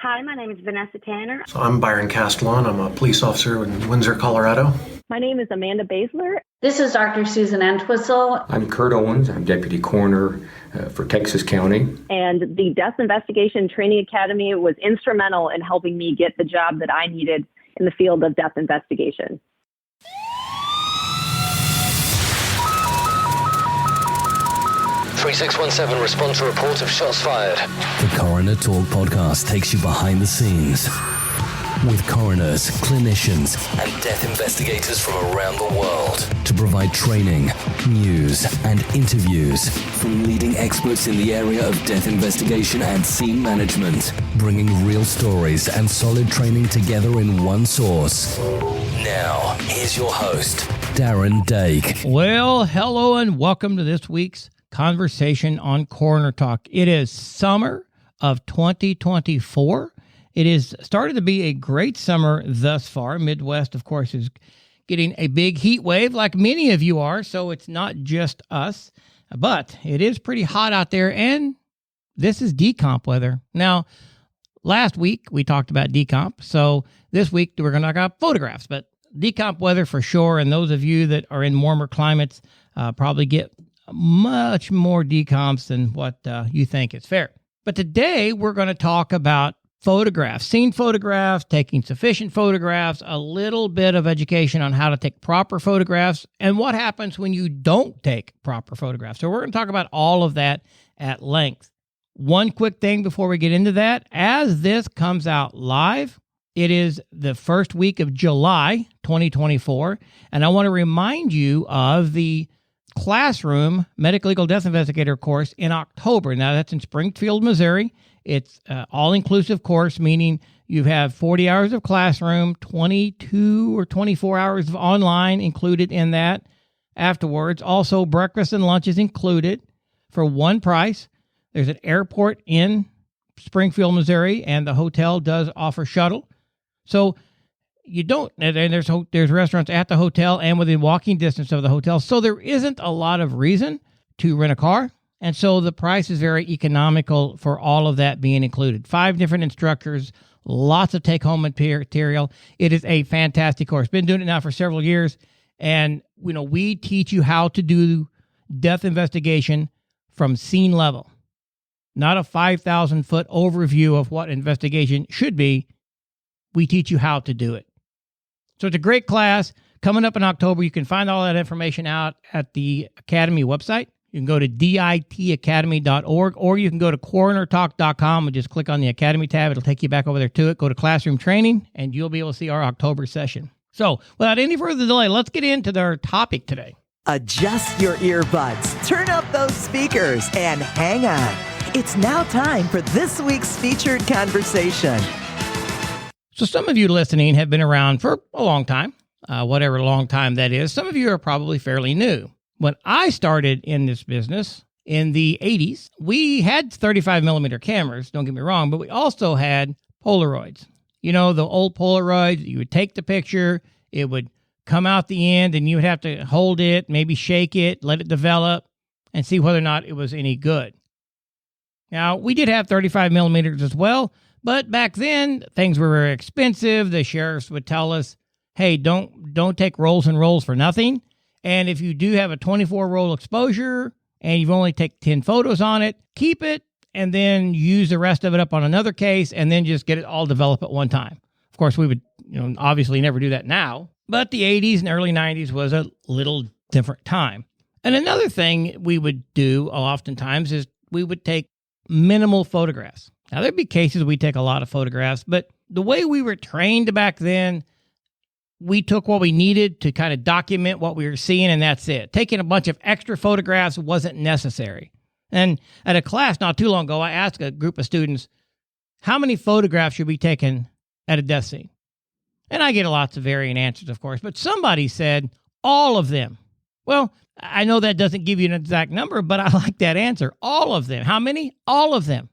Hi, my name is Vanessa Tanner. So I'm Byron Castellan. I'm a police officer in Windsor, Colorado. My name is Amanda Basler. This is Dr. Susan Entwistle. I'm Kurt Owens. I'm Deputy Coroner for Texas County. And the Death Investigation Training Academy was instrumental in helping me get the job that I needed in the field of death investigation. .3617, respond to report of shots fired. The Coroner Talk podcast takes you behind the scenes with coroners, clinicians, and death investigators from around the world to provide training, news, and interviews from leading experts in the area of death investigation and scene management, bringing real stories and solid training together in one source. Now, here's your host, Darren Dake. Well, hello and welcome to this week's conversation on Coroner Talk. It is summer of 2024. It is started to be a great summer thus far. Midwest, of course, is getting a big heat wave like many of you are, so it's not just us. But it is pretty hot out there, and this is decomp weather. Now, last week we talked about decomp, so this week we're going to talk about photographs. But decomp weather for sure, and those of you that are in warmer climates probably get much more decomps than what you think is fair. But today we're going to talk about photographs, scene photographs, taking sufficient photographs, a little bit of education on how to take proper photographs, and what happens when you don't take proper photographs. So we're going to talk about all of that at length. One quick thing before we get into that, as this comes out live, it is the first week of July 2024, and I want to remind you of the classroom medical legal death investigator course in October. Now that's in Springfield, Missouri. It's an all-inclusive course, meaning you have 40 hours of classroom, 22 or 24 hours of online included in that afterwards. Also, breakfast and lunch is included for one price. There's an airport in Springfield, Missouri, and the hotel does offer shuttle. So you don't, and there's restaurants at the hotel and within walking distance of the hotel. So there isn't a lot of reason to rent a car. And so the price is very economical for all of that being included. 5 different instructors, lots of take-home material. It is a fantastic course. Been doing it now for several years. And, we teach you how to do death investigation from scene level. Not a 5,000-foot overview of what investigation should be. We teach you how to do it. So it's a great class coming up in October. You can find all that information out at the Academy website. You can go to ditacademy.org, or you can go to coronertalk.com and just click on the Academy tab. It'll take you back over there to it. Go to classroom training, and you'll be able to see our October session. So without any further delay, let's get into our topic today. Adjust your earbuds, turn up those speakers, and hang on. It's now time for this week's featured conversation. So some of you listening have been around for a long time, whatever long time that is. Some of you are probably fairly new. When I started in this business in the 80s, we had 35 millimeter cameras, don't get me wrong, but we also had Polaroids. The old Polaroids, you would take the picture, it would come out the end, and you would have to hold it, maybe shake it, let it develop, and see whether or not it was any good. Now, we did have 35 millimeters as well, but back then, things were very expensive. The sheriffs would tell us, hey, don't take rolls and rolls for nothing. And if you do have a 24-roll exposure and you've only taken 10 photos on it, keep it and then use the rest of it up on another case and then just get it all developed at one time. Of course, we would obviously never do that now, but the 80s and early 90s was a little different time. And another thing we would do oftentimes is we would take minimal photographs. Now, there'd be cases we take a lot of photographs, but the way we were trained back then, we took what we needed to kind of document what we were seeing, and that's it. Taking a bunch of extra photographs wasn't necessary. And at a class not too long ago, I asked a group of students, how many photographs should be taken at a death scene? And I get lots of varying answers, of course, but somebody said all of them. Well, I know that doesn't give you an exact number, but I like that answer. All of them. How many? All of them.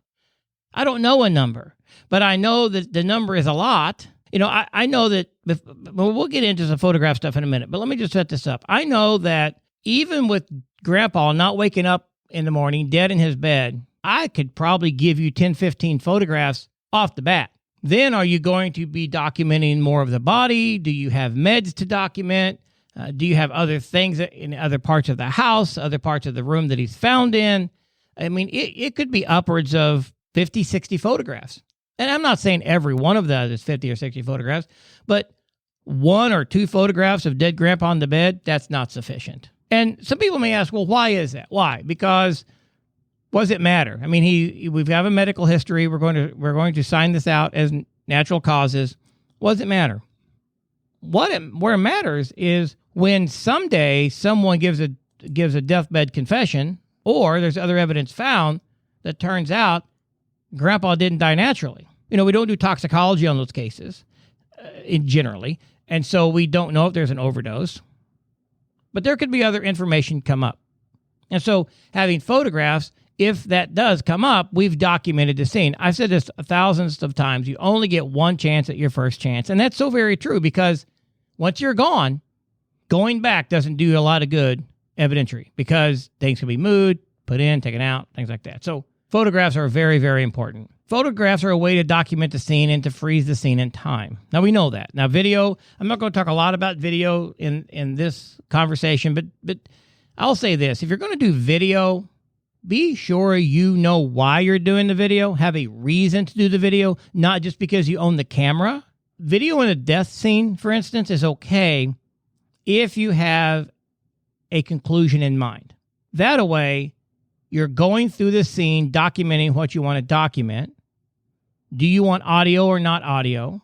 I don't know a number, but I know that the number is a lot. I know that, we'll get into some photograph stuff in a minute, but let me just set this up. I know that even with Grandpa not waking up in the morning, dead in his bed, I could probably give you 10, 15 photographs off the bat. Then are you going to be documenting more of the body? Do you have meds to document? Do you have other things in other parts of the house, other parts of the room that he's found in? I mean, it could be upwards of 50, 60 photographs. And I'm not saying every one of those is 50 or 60 photographs, but 1 or 2 photographs of dead grandpa on the bed, that's not sufficient. And some people may ask, well, why is that? Why? Because what does it matter? I mean, we have a medical history. We're going to sign this out as natural causes. What does it matter? Where it matters is when someday someone gives a deathbed confession, or there's other evidence found that turns out grandpa didn't die naturally. We don't do toxicology on those cases generally, and so we don't know if there's an overdose. But there could be other information come up. And so having photographs, if that does come up, we've documented the scene. I've said this thousands of times. You only get one chance at your first chance. And that's so very true, because once you're gone, going back doesn't do a lot of good evidentiary, because things can be moved, put in, taken out, things like that. So photographs are very, very important. Photographs are a way to document the scene and to freeze the scene in time. Now, we know that. Now, video, I'm not going to talk a lot about video in this conversation, but I'll say this. If you're going to do video, be sure you know why you're doing the video, have a reason to do the video, not just because you own the camera. Video in a death scene, for instance, is okay if you have a conclusion in mind. That way, you're going through the scene, documenting what you want to document. Do you want audio or not audio?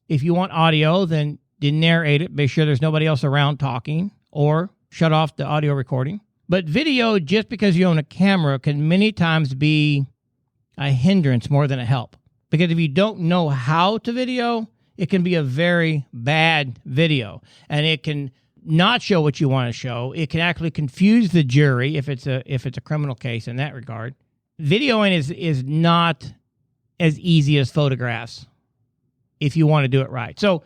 If you want audio, then narrate it. Make sure there's nobody else around talking, or shut off the audio recording. But video, just because you own a camera, can many times be a hindrance more than a help. Because if you don't know how to video, it can be a very bad video. And it can not show what you want to show. It can actually confuse the jury if it's a criminal case in that regard. Videoing is not as easy as photographs if you want to do it right. So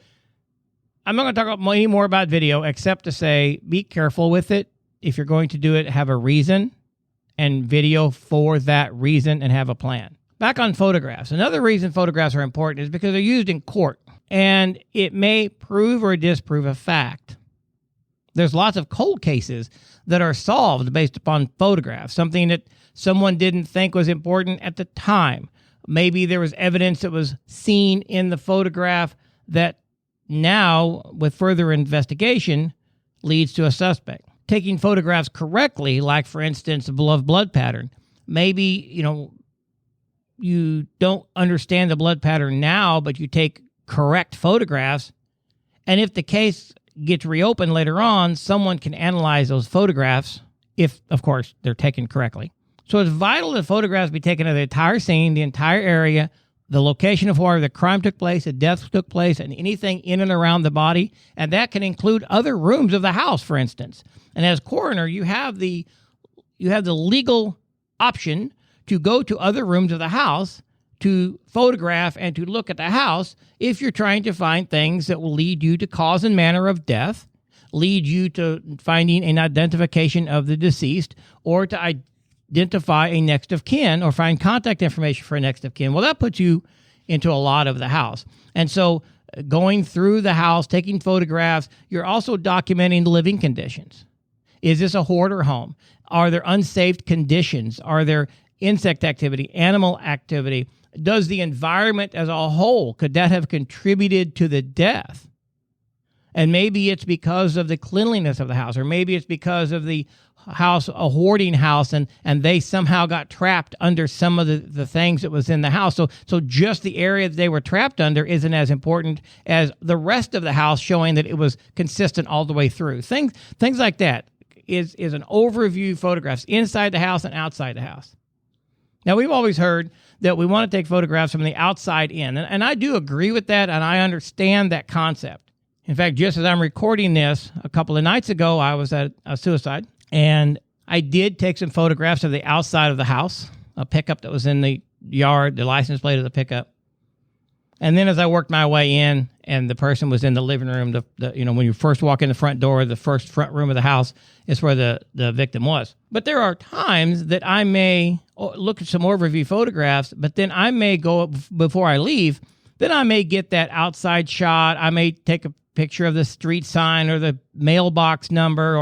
I'm not going to talk any more about video, except to say be careful with it. If you're going to do it, have a reason, and video for that reason, and have a plan. Back on photographs. Another reason photographs are important is because they're used in court, and it may prove or disprove a fact. There's lots of cold cases that are solved based upon photographs, something that someone didn't think was important at the time. Maybe there was evidence that was seen in the photograph that now, with further investigation, leads to a suspect. Taking photographs correctly, like, for instance, a beloved blood pattern. Maybe, you don't understand the blood pattern now, but you take correct photographs, and if the case gets reopened later on, someone can analyze those photographs if, of course, they're taken correctly. So it's vital that photographs be taken of the entire scene, the entire area, the location of where the crime took place, the death took place, and anything in and around the body. And that can include other rooms of the house, for instance. And as coroner, you have the legal option to go to other rooms of the house to photograph and to look at the house if you're trying to find things that will lead you to cause and manner of death, lead you to finding an identification of the deceased, or to identify a next of kin, or find contact information for a next of kin. Well, that puts you into a lot of the house. And so going through the house, taking photographs, you're also documenting the living conditions. Is this a hoarder home? Are there unsafe conditions? Are there insect activity, animal activity? Does the environment as a whole, could that have contributed to the death? And maybe it's because of the cleanliness of the house, or maybe it's because of the house, a hoarding house, and they somehow got trapped under some of the things that was in the house. So just the area that they were trapped under isn't as important as the rest of the house, showing that it was consistent all the way through. Things like that is an overview photographs inside the house and outside the house. Now, we've always heard that we want to take photographs from the outside in, and I do agree with that, and I understand that concept. In fact, just as I'm recording this, a couple of nights ago, I was at a suicide, and I did take some photographs of the outside of the house, a pickup that was in the yard, the license plate of the pickup. And then as I worked my way in, and the person was in the living room, when you first walk in the front door, the first front room of the house is where the victim was. But there are times that I may look at some overview photographs, but then I may go, before I leave, Then I may get that outside shot. I may take a picture of the street sign or the mailbox number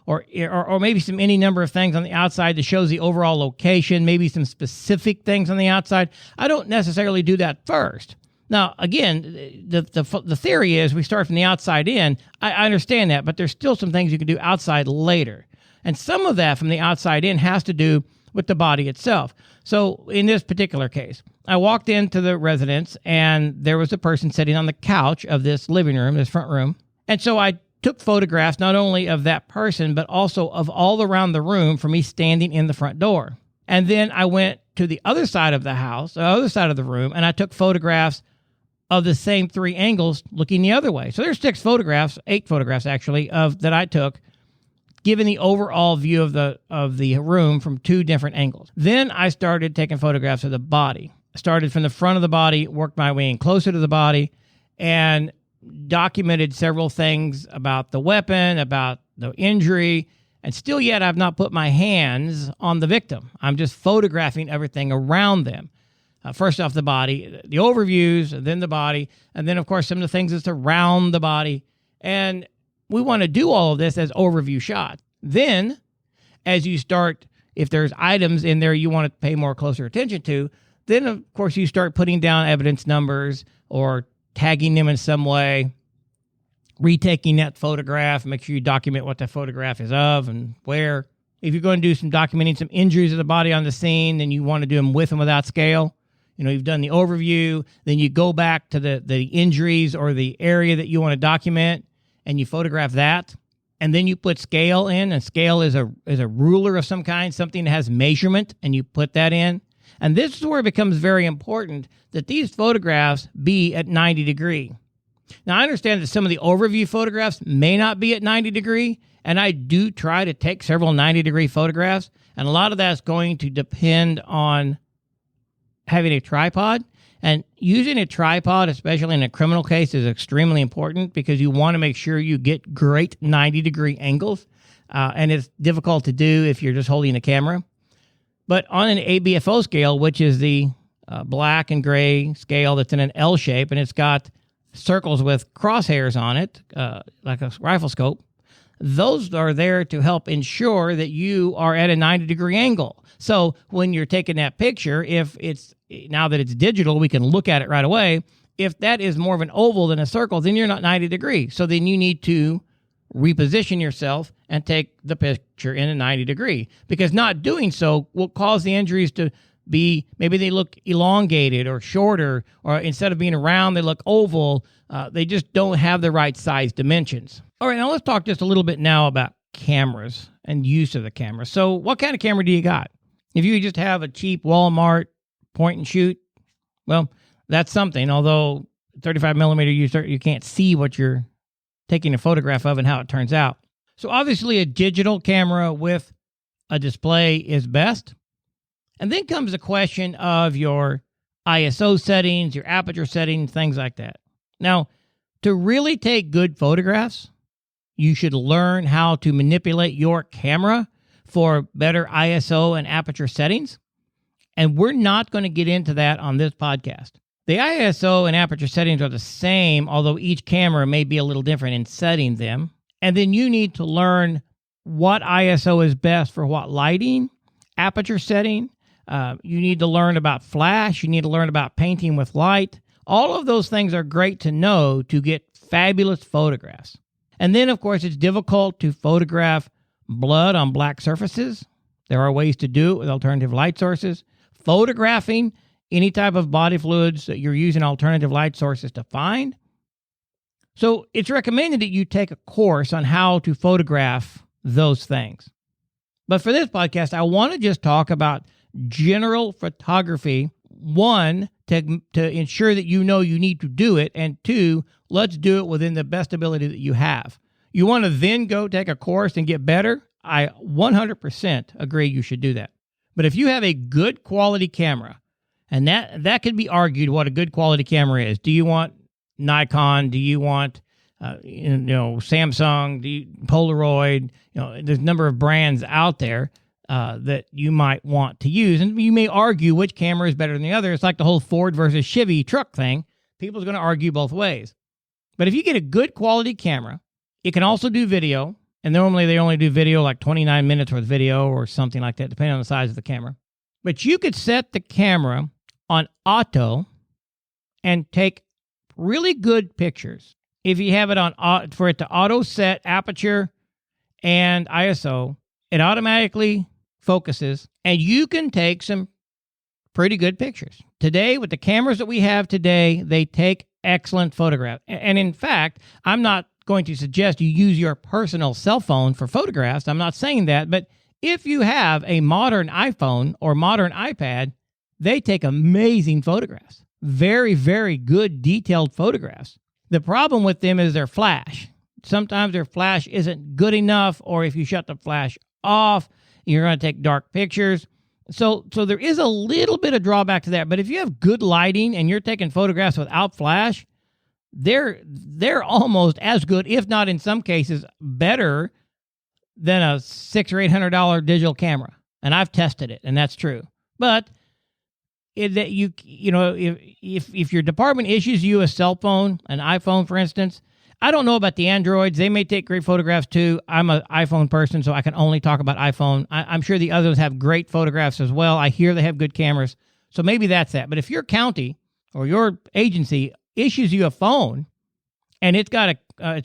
or maybe any number of things on the outside that shows the overall location, maybe some specific things on the outside. I don't necessarily do that first. Now, again, the theory is we start from the outside in. I understand that, but there's still some things you can do outside later. And some of that from the outside in has to do with the body itself. So in this particular case, I walked into the residence and there was a person sitting on the couch of this living room, this front room. And so I took photographs not only of that person, but also of all around the room from me standing in the front door. And then I went to the other side of the house, the other side of the room, and I took photographs of the same 3 angles looking the other way. So there's 8 photographs actually, that I took, given the overall view of the room from 2 different angles. Then I started taking photographs of the body. I started from the front of the body, worked my way in closer to the body, and documented several things about the weapon, about the injury, and still yet I've not put my hands on the victim. I'm just photographing everything around them. First off, the body, the overviews, and then the body, and then, of course, some of the things that surround the body. And we want to do all of this as overview shots. Then, as you start, if there's items in there you want to pay more closer attention to, then, of course, you start putting down evidence numbers or tagging them in some way, retaking that photograph, make sure you document what the photograph is of and where. If you're going to do some documenting some injuries of the body on the scene, then you want to do them with and without scale. You've done the overview, then you go back to the injuries or the area that you want to document, and you photograph that. And then you put scale in, and scale is a ruler of some kind, something that has measurement, and you put that in. And this is where it becomes very important that these photographs be at 90 degree. Now, I understand that some of the overview photographs may not be at 90 degree, and I do try to take several 90 degree photographs, and a lot of that's going to depend on having a tripod. And using a tripod, especially in a criminal case, is extremely important because you want to make sure you get great 90 degree angles, and it's difficult to do if you're just holding a camera. But on an ABFO scale, which is the black and gray scale that's in an L shape, and it's got circles with crosshairs on it, like a rifle scope, those are there to help ensure that you are at a 90 degree angle. So when you're taking that picture, now that it's digital, we can look at it right away. If that is more of an oval than a circle, then you're not 90 degrees. So then you need to reposition yourself and take the picture in a 90 degree, because not doing so will cause the injuries to be, maybe they look elongated or shorter, or instead of being round, they look oval. They just don't have the right size dimensions. All right, now let's talk just a little bit now about cameras and use of the camera. So what kind of camera do you got? If you just have a cheap Walmart point and shoot, well, that's something. Although 35 millimeter, you can't see what you're taking a photograph of and how it turns out. So obviously a digital camera with a display is best. And then comes the question of your ISO settings, your aperture settings, things like that. Now, to really take good photographs, you should learn how to manipulate your camera for better ISO and aperture settings. And we're not going to get into that on this podcast. The ISO and aperture settings are the same, although each camera may be a little different in setting them. And then you need to learn what ISO is best for what lighting, aperture setting. You need to learn about flash. You need to learn about painting with light. All of those things are great to know to get fabulous photographs. And then, of course, it's difficult to photograph blood on black surfaces. There are ways to do it with alternative light sources. Photographing any type of body fluids that you're using alternative light sources to find. So it's recommended that you take a course on how to photograph those things. But for this podcast, I want to just talk about general photography. One, to ensure that you know you need to do it. And two, let's do it within the best ability that you have. You want to then go take a course and get better? I 100% agree you should do that. But if you have a good quality camera, and that could be argued what a good quality camera is. Do you want Nikon? Do you want Samsung? Polaroid? There's a number of brands out there that you might want to use, and you may argue which camera is better than the other. It's like the whole Ford versus Chevy truck thing. people's going to argue both ways. But if you get a good quality camera, it can also do video. And normally they only do video like 29 minutes worth of video or something like that, depending on the size of the camera. But you could set the camera on auto and take really good pictures. If you have it on for it to auto set aperture and ISO, it automatically focuses and you can take some pretty good pictures. Today, with the cameras that we have today, they take excellent photographs. And in fact, I'm not going to suggest you use your personal cell phone for photographs. I'm not saying that, but if you have a modern iPhone or modern iPad, they take amazing photographs. Very, very good detailed photographs. The problem with them is their flash. Sometimes their flash isn't good enough, or if you shut the flash off, you're going to take dark pictures. So there is a little bit of drawback to that. But if you have good lighting and you're taking photographs without flash, they're almost as good, if not in some cases better than a $600 or $800 digital camera. And I've tested it, and that's true. But if your department issues you a cell phone, an iPhone, for instance, I don't know about the Androids. They may take great photographs too. I'm an iPhone person, so I can only talk about iPhone. I'm sure the others have great photographs as well. I hear they have good cameras. So maybe that's that. But if your county or your agency issues you a phone and it's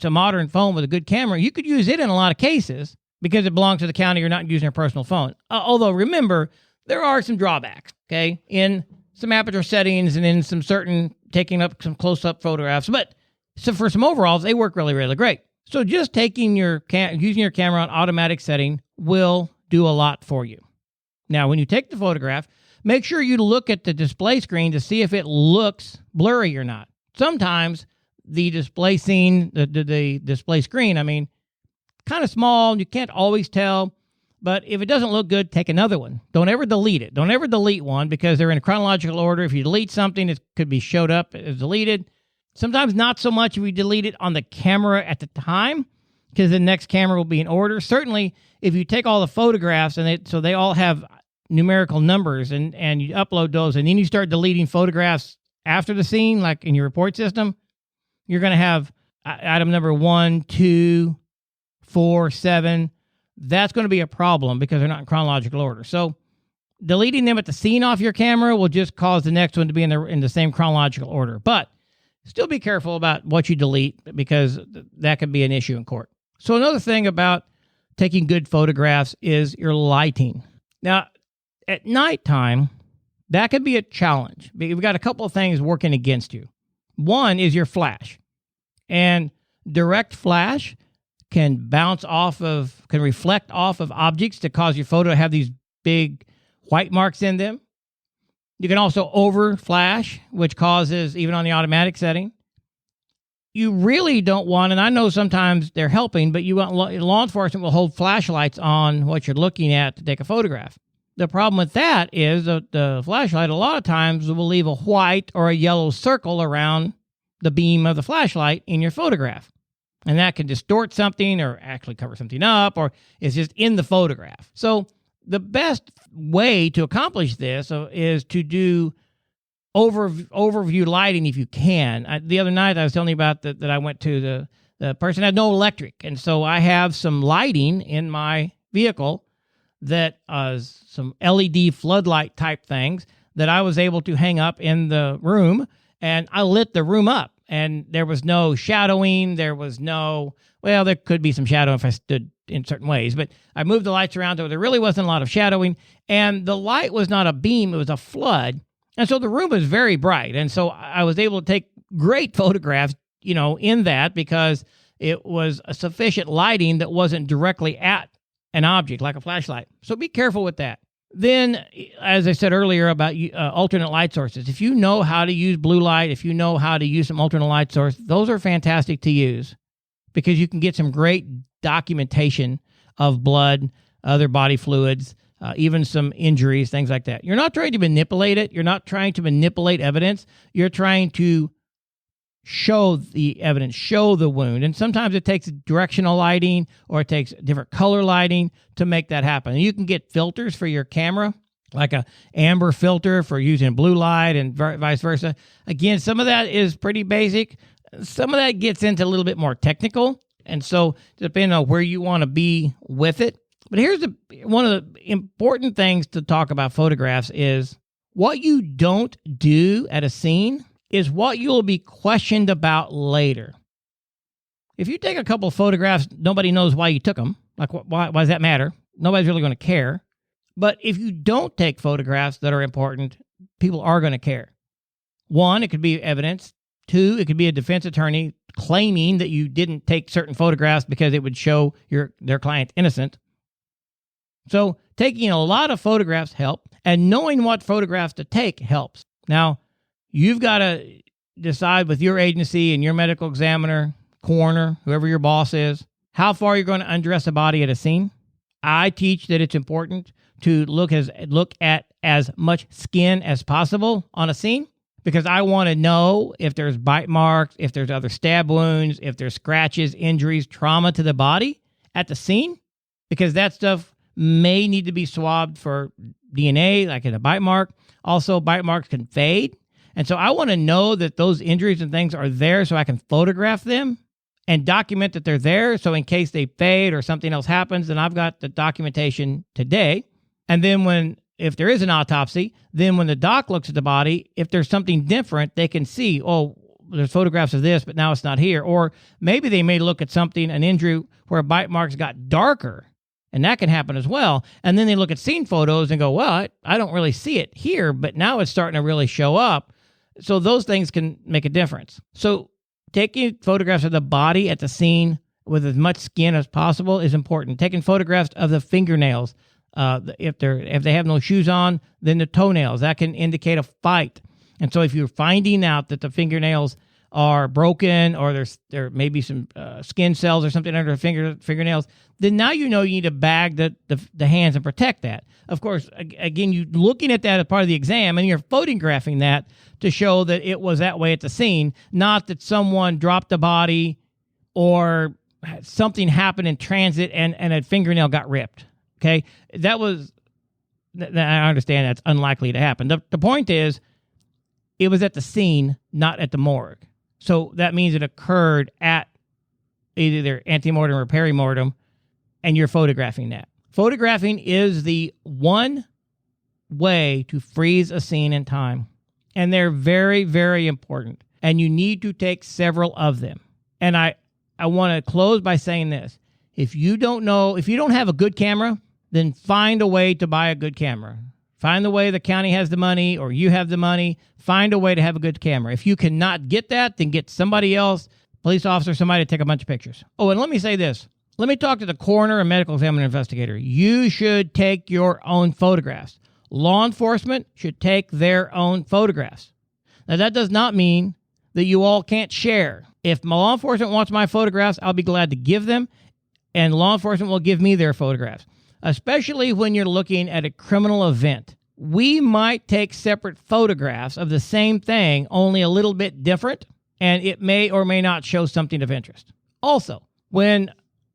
a modern phone with a good camera, you could use it in a lot of cases because it belongs to the county. You're not using your personal phone. Although remember, there are some drawbacks, okay, in some aperture settings and in some certain taking up some close-up photographs. But so for some overalls, they work really, really great. So just using your camera on automatic setting will do a lot for you. Now, when you take the photograph, make sure you look at the display screen to see if it looks blurry or not. Sometimes the display scene, the display screen, kind of small. You can't always tell. But if it doesn't look good, take another one. Don't ever delete it. Don't ever delete one because they're in chronological order. If you delete something, it could be showed up as deleted. Sometimes not so much if you delete it on the camera at the time because the next camera will be in order. Certainly, if you take all the photographs so they all have numerical numbers and you upload those and then you start deleting photographs after the scene, like in your report system, you're going to have item number 1, 2, 4, 7. That's going to be a problem because they're not in chronological order. So deleting them at the scene off your camera will just cause the next one to be in the same chronological order. But still be careful about what you delete because that could be an issue in court. So another thing about taking good photographs is your lighting. Now, at nighttime, that could be a challenge. We've got a couple of things working against you. One is your flash. And direct flash can reflect off of objects to cause your photo to have these big white marks in them. You can also over flash, which causes, even on the automatic setting. You really don't want, and I know sometimes they're helping, but law enforcement will hold flashlights on what you're looking at to take a photograph. The problem with that is the flashlight a lot of times will leave a white or a yellow circle around the beam of the flashlight in your photograph. And that can distort something or actually cover something up or is just in the photograph. So the best way to accomplish this is to do overview lighting if you can. The other night I was telling you about that I went to the person had no electric. And so I have some lighting in my vehicle that some LED floodlight type things that I was able to hang up in the room, and I lit the room up. And there was no shadowing. There could be some shadow if I stood in certain ways, but I moved the lights around so there really wasn't a lot of shadowing. And the light was not a beam, it was a flood. And so the room was very bright. And so I was able to take great photographs, in that because it was a sufficient lighting that wasn't directly at an object like a flashlight. So be careful with that. Then, as I said earlier about alternate light sources, if you know how to use blue light, if you know how to use some alternate light source, those are fantastic to use because you can get some great documentation of blood, other body fluids, even some injuries, things like that. You're not trying to manipulate it. You're not trying to manipulate evidence. You're trying to show the evidence, show the wound. And sometimes it takes directional lighting or it takes different color lighting to make that happen. And you can get filters for your camera like a amber filter for using blue light and vice versa. Again, some of that is pretty basic. Some of that gets into a little bit more technical. And so depending on where you want to be with it. But here's one of the important things to talk about photographs is what you don't do at a scene is what you'll be questioned about later. If you take a couple of photographs, nobody knows why you took them. Like, why does that matter? Nobody's really going to care. But if you don't take photographs that are important, people are going to care. One, it could be evidence. Two, it could be a defense attorney claiming that you didn't take certain photographs because it would show their client innocent. So taking a lot of photographs help, and knowing what photographs to take helps. Now, you've got to decide with your agency and your medical examiner, coroner, whoever your boss is, how far you're going to undress a body at a scene. I teach that it's important to look at as much skin as possible on a scene because I want to know if there's bite marks, if there's other stab wounds, if there's scratches, injuries, trauma to the body at the scene, because that stuff may need to be swabbed for DNA, like in a bite mark. Also, bite marks can fade. And so I want to know that those injuries and things are there so I can photograph them and document that they're there. So in case they fade or something else happens, then I've got the documentation today. And then if there is an autopsy, then when the doc looks at the body, if there's something different, they can see, oh, there's photographs of this, but now it's not here. Or maybe they may look at something, an injury where bite marks got darker. And that can happen as well. And then they look at scene photos and go, well, I don't really see it here, but now it's starting to really show up. So those things can make a difference. So taking photographs of the body at the scene with as much skin as possible is important. Taking photographs of the fingernails, if they have no shoes on, then the toenails, that can indicate a fight. And so if you're finding out that the fingernails are broken or there may be some skin cells or something under the fingernails, then now you know you need to bag the hands and protect that. Of course, again, you looking at that as part of the exam and you're photographing that to show that it was that way at the scene, not that someone dropped the body or something happened in transit and a fingernail got ripped. Okay, I understand that's unlikely to happen. The point is, it was at the scene, not at the morgue. So that means it occurred at either antemortem or perimortem, and you're photographing that. Photographing is the one way to freeze a scene in time. And they're very, very important. And you need to take several of them. And I want to close by saying this. If you don't have a good camera, then find a way to buy a good camera. Find the way the county has the money or you have the money. Find a way to have a good camera. If you cannot get that, then get somebody else, police officer, somebody to take a bunch of pictures. Oh, and let me say this. Let me talk to the coroner and medical examiner investigator. You should take your own photographs. Law enforcement should take their own photographs. Now, that does not mean that you all can't share. If my law enforcement wants my photographs, I'll be glad to give them, and law enforcement will give me their photographs. Especially when you're looking at a criminal event. We might take separate photographs of the same thing, only a little bit different, and it may or may not show something of interest. Also, when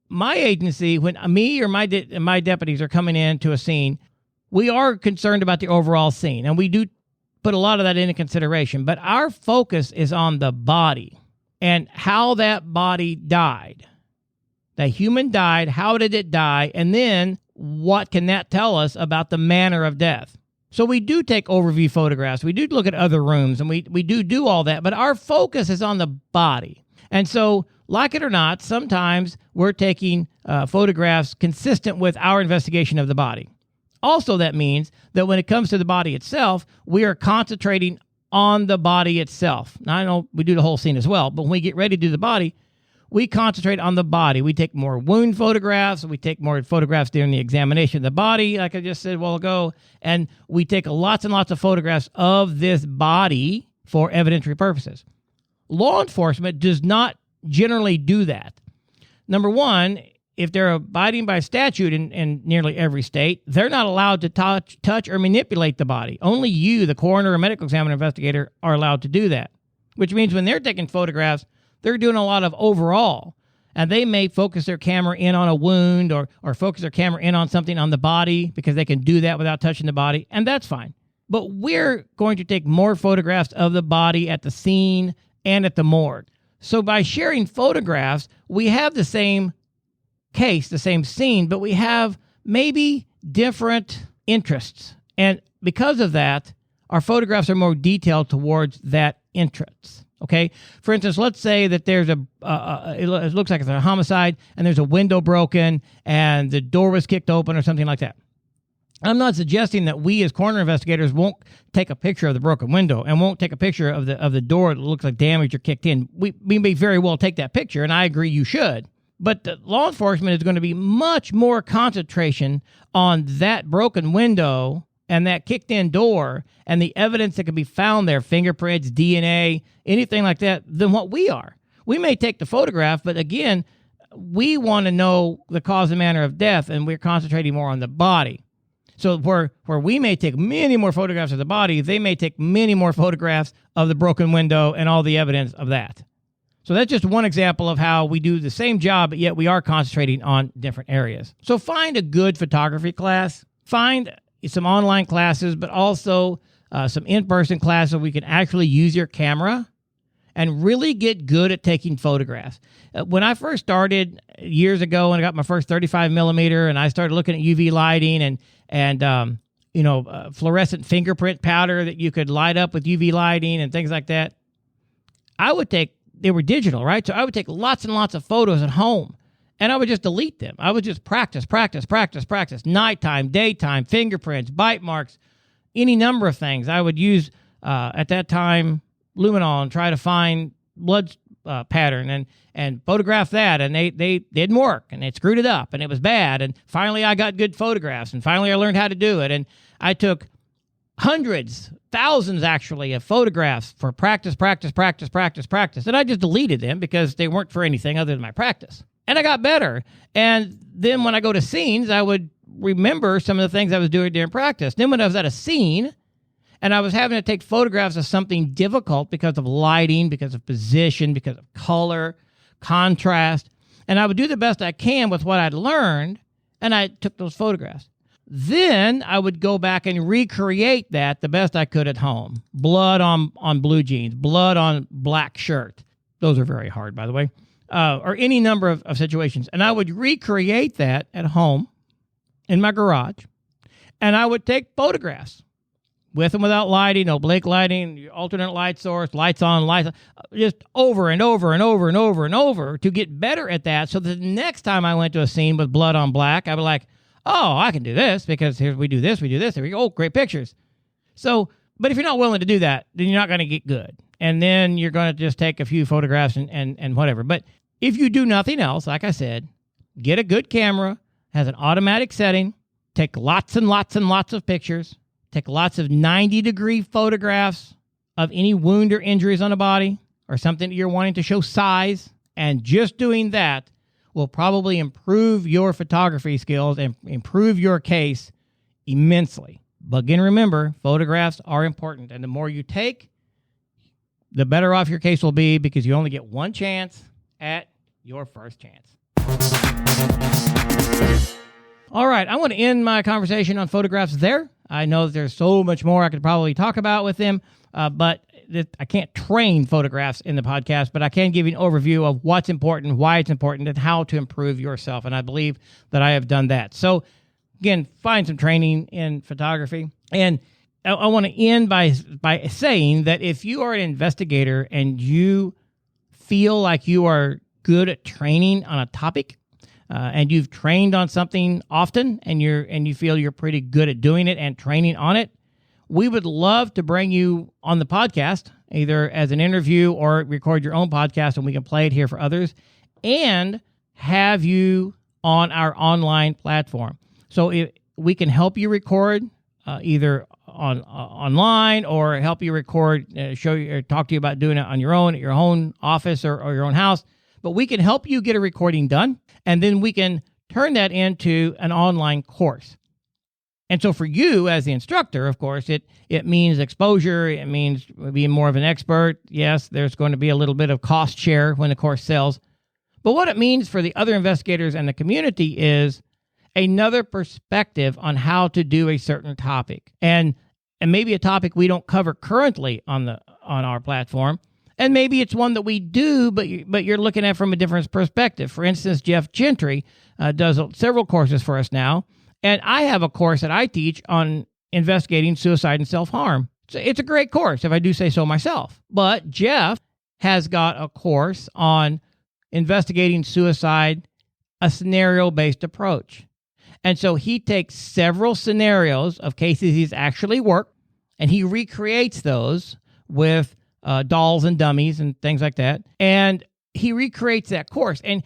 my agency, when me or my deputies are coming into a scene, we are concerned about the overall scene, and we do put a lot of that into consideration, but our focus is on the body and how that body died. The human died, how did it die, and then what can that tell us about the manner of death? So we do take overview photographs. We do look at other rooms, and we do all that, but our focus is on the body. And so, like it or not, sometimes we're taking photographs consistent with our investigation of the body. Also, that means that when it comes to the body itself, we are concentrating on the body itself. Now, I know we do the whole scene as well, but when we get ready to do the body, we concentrate on the body. We take more wound photographs. We take more photographs during the examination of the body, like I just said a while ago. And we take lots and lots of photographs of this body for evidentiary purposes. Law enforcement does not generally do that. Number one, if they're abiding by statute in nearly every state, they're not allowed to touch or manipulate the body. Only you, the coroner or medical examiner investigator, are allowed to do that, which means when they're taking photographs, they're doing a lot of overall. and they may focus their camera in on a wound or focus their camera in on something on the body because they can do that without touching the body, and that's fine. But we're going to take more photographs of the body at the scene and at the morgue. So by sharing photographs, we have the same case, the same scene, but we have maybe different interests. And because of that, our photographs are more detailed towards that interest. Okay? For instance, let's say that there's it looks like it's a homicide and there's a window broken and the door was kicked open or something like that. I'm not suggesting that we as coroner investigators won't take a picture of the broken window and won't take a picture of the door that looks like damaged or kicked in. We may very well take that picture, and I agree you should. But the law enforcement is going to be much more concentration on that broken window and that kicked-in door and the evidence that can be found there, fingerprints, DNA, anything like that, than what we are. We may take the photograph, but again, we want to know the cause and manner of death, and we're concentrating more on the body. So where we may take many more photographs of the body, they may take many more photographs of the broken window and all the evidence of that. So that's just one example of how we do the same job, but yet we are concentrating on different areas. So find a good photography class. Find some online classes, but also some in-person classes where we can actually use your camera and really get good at taking photographs. When I first started years ago and I got my first 35 millimeter and I started looking at UV lighting and fluorescent fingerprint powder that you could light up with UV lighting and things like that, they were digital, right? So I would take lots and lots of photos at home and I would just delete them. I would just practice. Nighttime, daytime, fingerprints, bite marks, any number of things. I would use, at that time, luminol and try to find blood pattern and photograph that, and they didn't work, and they screwed it up, and it was bad, and finally I got good photographs, and finally I learned how to do it, and I took hundreds, thousands actually, of photographs for practice, and I just deleted them because they weren't for anything other than my practice. And I got better, and then when I go to scenes, I would remember some of the things I was doing during practice. Then when I was at a scene, and I was having to take photographs of something difficult because of lighting, because of position, because of color, contrast. And I would do the best I can with what I'd learned, and I took those photographs. Then I would go back and recreate that the best I could at home. Blood on blue jeans, blood on black shirt. Those are very hard, by the way. Or any number of situations. And I would recreate that at home in my garage, and I would take photographs. With and without lighting, oblique lighting, alternate light source, lights on, lights off, just over and over to get better at that. So that the next time I went to a scene with blood on black, I'd be like, oh, I can do this because here we do this. There we go. Oh, great pictures. So, but if you're not willing to do that, then you're not going to get good. And then you're going to just take a few photographs and whatever. But if you do nothing else, like I said, get a good camera, has an automatic setting, take lots and lots and lots of pictures. Take lots of 90-degree photographs of any wound or injuries on a body or something that you're wanting to show size. And just doing that will probably improve your photography skills and improve your case immensely. But again, remember, photographs are important. And the more you take, the better off your case will be because you only get one chance at your first chance. All right, I want to end my conversation on photographs there. I know that there's so much more I could probably talk about with them, but I can't train photographs in the podcast, but I can give you an overview of what's important, why it's important, and how to improve yourself, and I believe that I have done that. So, again, find some training in photography, and I want to end by saying that if you are an investigator and you feel like you are good at training on a topic, and you've trained on something often, and you feel you're pretty good at doing it and training on it, we would love to bring you on the podcast, either as an interview or record your own podcast, and we can play it here for others, and have you on our online platform. So we can help you record either online or help you record, show you or talk to you about doing it on your own at your own office or your own house. But we can help you get a recording done, and then we can turn that into an online course. And so for you as the instructor, of course, it means exposure. It means being more of an expert. Yes, there's going to be a little bit of cost share when the course sells. But what it means for the other investigators and the community is another perspective on how to do a certain topic. And maybe a topic we don't cover currently on our platform. And maybe it's one that we do, but you're looking at it from a different perspective. For instance, Jeff Gentry does several courses for us now. And I have a course that I teach on investigating suicide and self-harm. So it's a great course, if I do say so myself. But Jeff has got a course on investigating suicide, a scenario-based approach. And so he takes several scenarios of cases he's actually worked, and he recreates those with dolls and dummies and things like that. And he recreates that course, and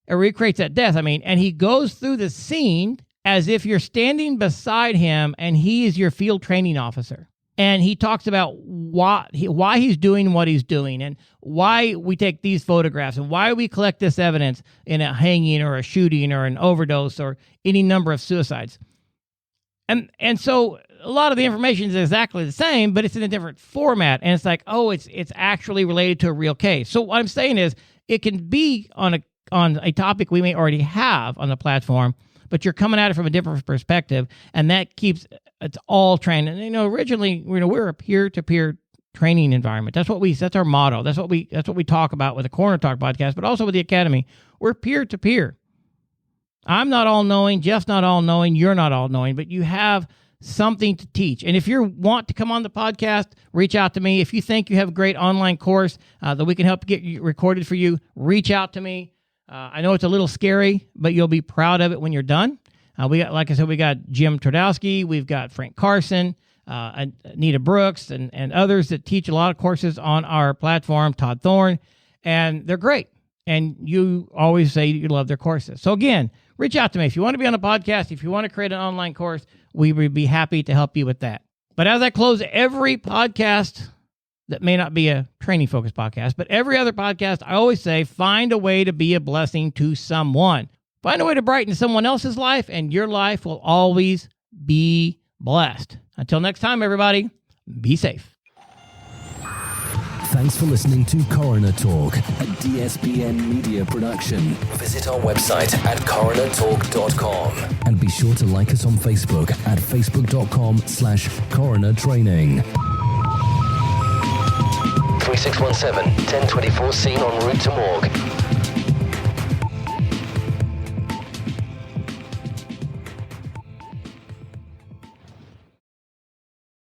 recreates that death, and he goes through the scene as if you're standing beside him and he is your field training officer. And he talks about why he's doing what he's doing and why we take these photographs and why we collect this evidence in a hanging or a shooting or an overdose or any number of suicides. And so a lot of the information is exactly the same, but it's in a different format. And it's like, oh, it's actually related to a real case. So what I'm saying is it can be on a topic we may already have on the platform, but you're coming at it from a different perspective, and that keeps it's all trained. And originally, we're a peer-to-peer training environment. That's our motto. That's what we talk about with the Coroner Talk podcast, but also with the Academy. We're peer-to-peer. I'm not all-knowing. Jeff's not all-knowing. You're not all-knowing, but you have something to teach. And if you want to come on the podcast, reach out to me. If you think you have a great online course that we can help get recorded for you, reach out to me. I know it's a little scary, but you'll be proud of it when you're done. We got Jim Twardowski, we've got Frank Carson, Anita Brooks, and others that teach a lot of courses on our platform, Todd Thorne, and they're great. And you always say you love their courses. So again, reach out to me. If you want to be on a podcast, if you want to create an online course, we would be happy to help you with that. But as I close every podcast that may not be a training-focused podcast, but every other podcast, I always say, find a way to be a blessing to someone. Find a way to brighten someone else's life, and your life will always be blessed. Until next time, everybody, be safe. Thanks for listening to Coroner Talk, a DSPN media production. Visit our website at coronertalk.com. And be sure to like us on Facebook at facebook.com/coroner training. 3617 1024 scene en route to morgue.